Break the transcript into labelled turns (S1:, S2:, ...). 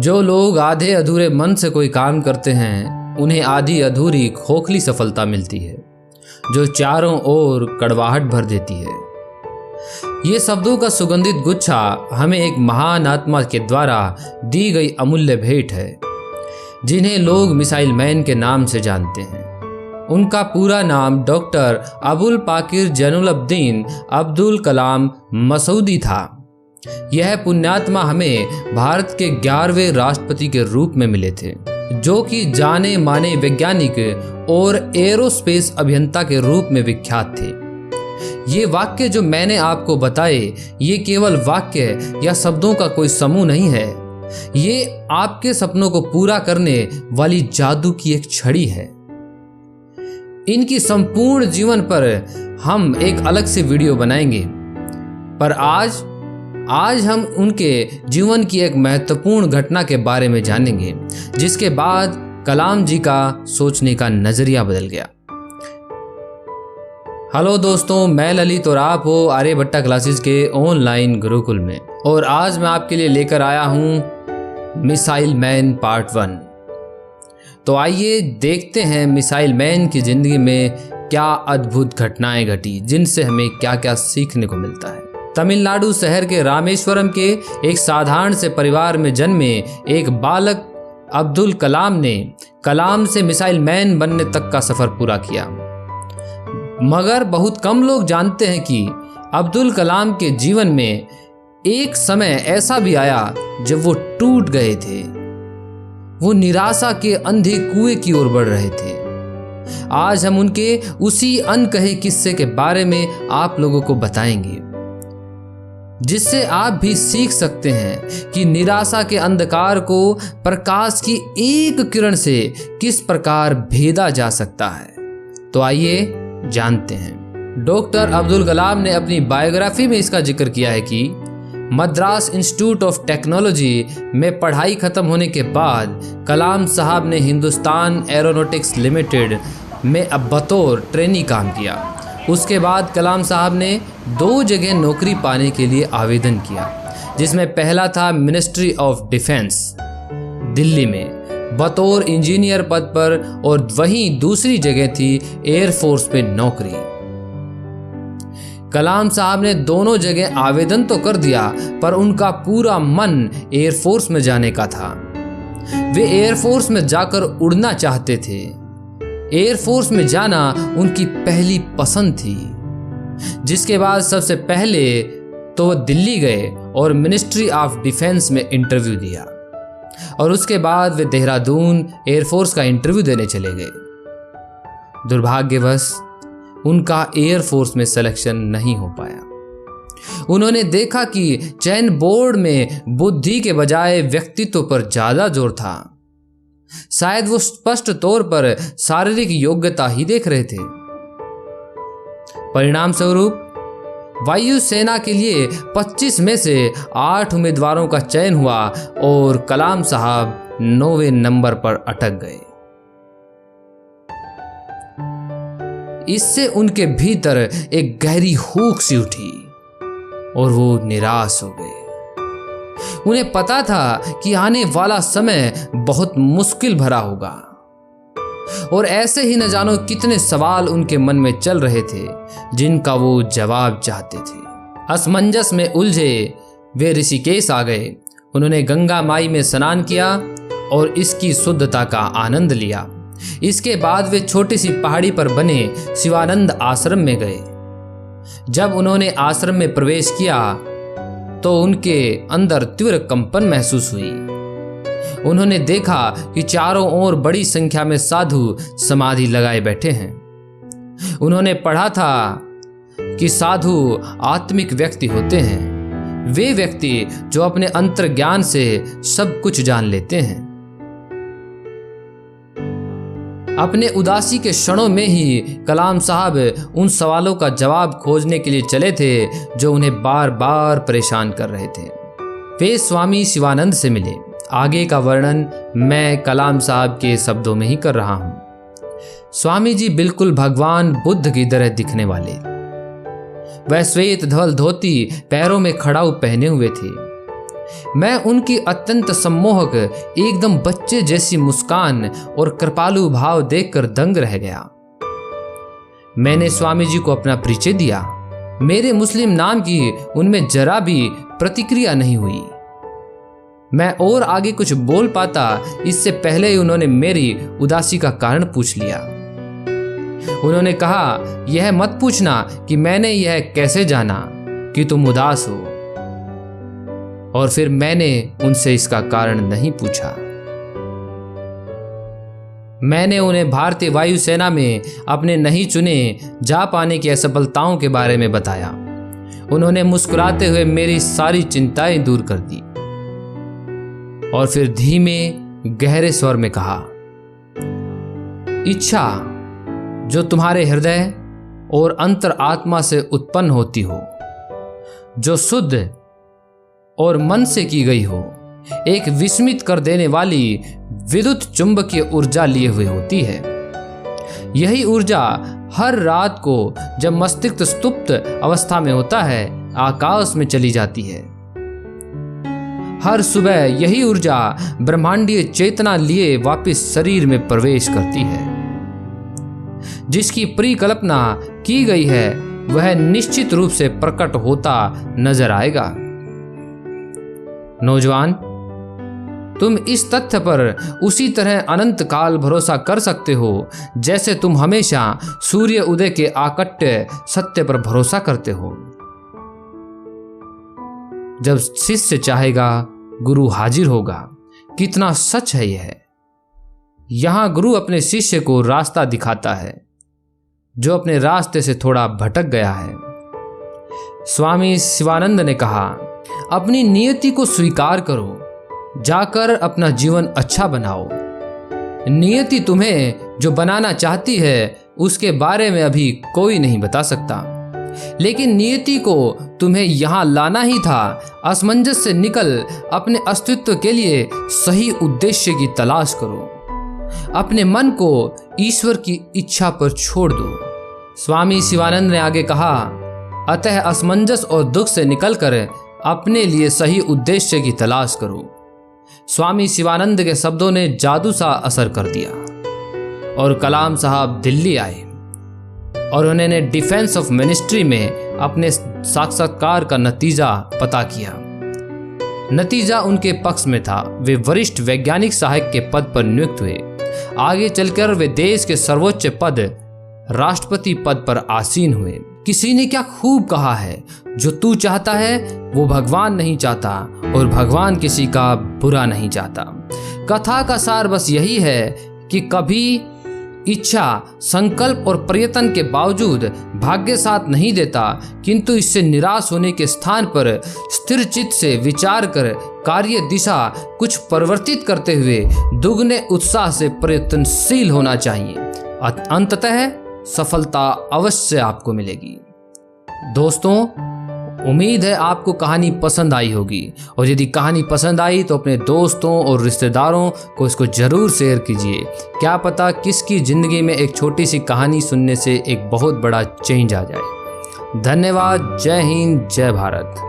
S1: जो लोग आधे अधूरे मन से कोई काम करते हैं उन्हें आधी अधूरी खोखली सफलता मिलती है जो चारों ओर कड़वाहट भर देती है। ये शब्दों का सुगंधित गुच्छा हमें एक महान आत्मा के द्वारा दी गई अमूल्य भेंट है जिन्हें लोग मिसाइल मैन के नाम से जानते हैं। उनका पूरा नाम डॉक्टर अबुल पाकिर जैनुलब्दीन अब्दुल कलाम मसूदी था। यह पुण्यात्मा हमें भारत के 11वें राष्ट्रपति के रूप में मिले थे, जो कि जाने माने वैज्ञानिक और एरोस्पेस अभियंता के रूप में विख्यात थे। ये वाक्य जो मैंने आपको बताए, ये केवल वाक्य या शब्दों का कोई समूह नहीं है। ये आपके सपनों को पूरा करने वाली जादू की एक छड़ी है। इनकी संपूर्ण जीवन पर हम एक अलग से वीडियो बनाएंगे, पर आज हम उनके जीवन की एक महत्वपूर्ण घटना के बारे में जानेंगे जिसके बाद कलाम जी का सोचने का नजरिया बदल गया। हेलो दोस्तों, मैं ललित और आप हो आर्यभट्टा क्लासेस के ऑनलाइन गुरुकुल में, और आज मैं आपके लिए लेकर आया हूं मिसाइल मैन पार्ट 1। तो आइए देखते हैं मिसाइल मैन की जिंदगी में क्या अद्भुत घटनाएं घटी जिनसे हमें क्या क्या सीखने को मिलता है। तमिलनाडु शहर के रामेश्वरम के एक साधारण से परिवार में जन्मे एक बालक अब्दुल कलाम ने कलाम से मिसाइल मैन बनने तक का सफर पूरा किया। मगर बहुत कम लोग जानते हैं कि अब्दुल कलाम के जीवन में एक समय ऐसा भी आया जब वो टूट गए थे। वो निराशा के अंधे कुएं की ओर बढ़ रहे थे। आज हम उनके उसी अनकहे किस्से के बारे में आप लोगों को बताएंगे, जिससे आप भी सीख सकते हैं कि निराशा के अंधकार को प्रकाश की एक किरण से किस प्रकार भेदा जा सकता है। तो आइए जानते हैं। डॉक्टर अब्दुल कलाम ने अपनी बायोग्राफी में इसका जिक्र किया है कि मद्रास इंस्टीट्यूट ऑफ टेक्नोलॉजी में पढ़ाई खत्म होने के बाद कलाम साहब ने हिंदुस्तान एरोनॉटिक्स लिमिटेड में अब बतौर ट्रेनी काम किया। उसके बाद कलाम साहब ने 2 जगह नौकरी पाने के लिए आवेदन किया, जिसमें पहला था मिनिस्ट्री ऑफ डिफेंस दिल्ली में बतौर इंजीनियर पद पर, और वहीं दूसरी जगह थी एयरफोर्स में नौकरी। कलाम साहब ने दोनों जगह आवेदन तो कर दिया, पर उनका पूरा मन एयरफोर्स में जाने का था। वे एयरफोर्स में जाकर उड़ना चाहते थे। एयरफोर्स में जाना उनकी पहली पसंद थी। जिसके बाद सबसे पहले तो वो दिल्ली गए और मिनिस्ट्री ऑफ डिफेंस में इंटरव्यू दिया, और उसके बाद वे देहरादून एयरफोर्स का इंटरव्यू देने चले गए। दुर्भाग्यवश उनका एयरफोर्स में सिलेक्शन नहीं हो पाया। उन्होंने देखा कि चयन बोर्ड में बुद्धि के बजाय व्यक्तित्व पर ज्यादा जोर था। शायद वो स्पष्ट तौर पर शारीरिक योग्यता ही देख रहे थे। परिणाम स्वरूप वायुसेना के लिए 25 में से 8 उम्मीदवारों का चयन हुआ और कलाम साहब 9वें नंबर पर अटक गए। इससे उनके भीतर एक गहरी हूक सी उठी और वो निराश हो गए। उन्हें पता था कि आने वाला समय बहुत मुश्किल भरा होगा, और ऐसे ही न जानो कितने सवाल उनके मन में चल रहे थे जिनका वो जवाब चाहते थे। असमंजस में उलझे वे ऋषिकेश आ गए। उन्होंने गंगा माई में स्नान किया और इसकी शुद्धता का आनंद लिया। इसके बाद वे छोटी सी पहाड़ी पर बने शिवानंद आश्रम में गए। जब उन्होंने आश्रम में प्रवेश किया तो उनके अंदर तीव्र कंपन महसूस हुई। उन्होंने देखा कि चारों ओर बड़ी संख्या में साधु समाधि लगाए बैठे हैं। उन्होंने पढ़ा था कि साधु आत्मिक व्यक्ति होते हैं, वे व्यक्ति जो अपने अंतर्ज्ञान से सब कुछ जान लेते हैं। अपने उदासी के क्षणों में ही कलाम साहब उन सवालों का जवाब खोजने के लिए चले थे जो उन्हें बार बार परेशान कर रहे थे। वे स्वामी शिवानंद से मिले। आगे का वर्णन मैं कलाम साहब के शब्दों में ही कर रहा हूँ। स्वामी जी बिल्कुल भगवान बुद्ध की तरह दिखने वाले। वह श्वेत धवल धोती पैरों में खड़ाऊ पहने हुए थे। मैं उनकी अत्यंत सम्मोहक, एकदम बच्चे जैसी मुस्कान और कृपालु भाव देखकर दंग रह गया। मैंने स्वामी जी को अपना परिचय दिया। मेरे मुस्लिम नाम की उनमें जरा भी प्रतिक्रिया नहीं हुई। मैं और आगे कुछ बोल पाता इससे पहले ही उन्होंने मेरी उदासी का कारण पूछ लिया। उन्होंने कहा, यह मत पूछना कि मैंने यह कैसे जाना कि तुम उदास हो। और फिर मैंने उनसे इसका कारण नहीं पूछा। मैंने उन्हें भारतीय वायुसेना में अपने नहीं चुने जा पाने की असफलताओं के बारे में बताया। उन्होंने मुस्कुराते हुए मेरी सारी चिंताएं दूर कर दी और फिर धीमे गहरे स्वर में कहा, इच्छा जो तुम्हारे हृदय और अंतर आत्मा से उत्पन्न होती हो, जो शुद्ध और मन से की गई हो, एक विस्मित कर देने वाली विद्युत चुंबकीय ऊर्जा लिए हुए होती है। यही ऊर्जा हर रात को जब मस्तिष्क सुप्त अवस्था में होता है, आकाश में चली जाती है। हर सुबह यही ऊर्जा ब्रह्मांडीय चेतना लिए वापस शरीर में प्रवेश करती है। जिसकी परिकल्पना की गई है वह निश्चित रूप से प्रकट होता नजर आएगा। नौजवान, तुम इस तथ्य पर उसी तरह अनंत काल भरोसा कर सकते हो जैसे तुम हमेशा सूर्य उदय के आकट्य सत्य पर भरोसा करते हो। जब शिष्य चाहेगा गुरु हाजिर होगा। कितना सच है यह। यहां गुरु अपने शिष्य को रास्ता दिखाता है जो अपने रास्ते से थोड़ा भटक गया है। स्वामी शिवानंद ने कहा, अपनी नियति को स्वीकार करो, जाकर अपना जीवन अच्छा बनाओ। नियति तुम्हें जो बनाना चाहती है उसके बारे में अभी कोई नहीं बता सकता, लेकिन नियति को तुम्हें यहाँ लाना ही था। असमंजस से निकल अपने अस्तित्व के लिए सही उद्देश्य की तलाश करो। अपने मन को ईश्वर की इच्छा पर छोड़ दो। स्वामी शिवानंद ने आगे कहा, अतः असमंजस और दुख से निकलकर अपने लिए सही उद्देश्य की तलाश करो। स्वामी शिवानंद के शब्दों ने जादू सा असर कर दिया और कलाम साहब दिल्ली आए और उन्होंने डिफेंस ऑफ मिनिस्ट्री में अपने साक्षात्कार का नतीजा पता किया। नतीजा उनके पक्ष में था। वे वरिष्ठ वैज्ञानिक सहायक के पद पर नियुक्त हुए। आगे चलकर वे देश के सर्वोच्च पद राष्ट्रपति पद पर आसीन हुए। किसी ने क्या खूब कहा है, जो तू चाहता है वो भगवान नहीं चाहता और भगवान किसी का बुरा नहीं चाहता। कथा का सार बस यही है कि कभी इच्छा, संकल्प और प्रयत्न के बावजूद भाग्य साथ नहीं देता, किंतु इससे निराश होने के स्थान पर स्थिर चित्त से विचार कर कार्य दिशा कुछ परिवर्तित करते हुए दुगने उत्साह से प्रयत्नशील होना चाहिए। अंततः सफलता अवश्य आपको मिलेगी। दोस्तों, उम्मीद है आपको कहानी पसंद आई होगी और यदि कहानी पसंद आई तो अपने दोस्तों और रिश्तेदारों को इसको जरूर शेयर कीजिए। क्या पता किसकी जिंदगी में एक छोटी सी कहानी सुनने से एक बहुत बड़ा चेंज आ जाए। धन्यवाद। जय हिंद, जय भारत।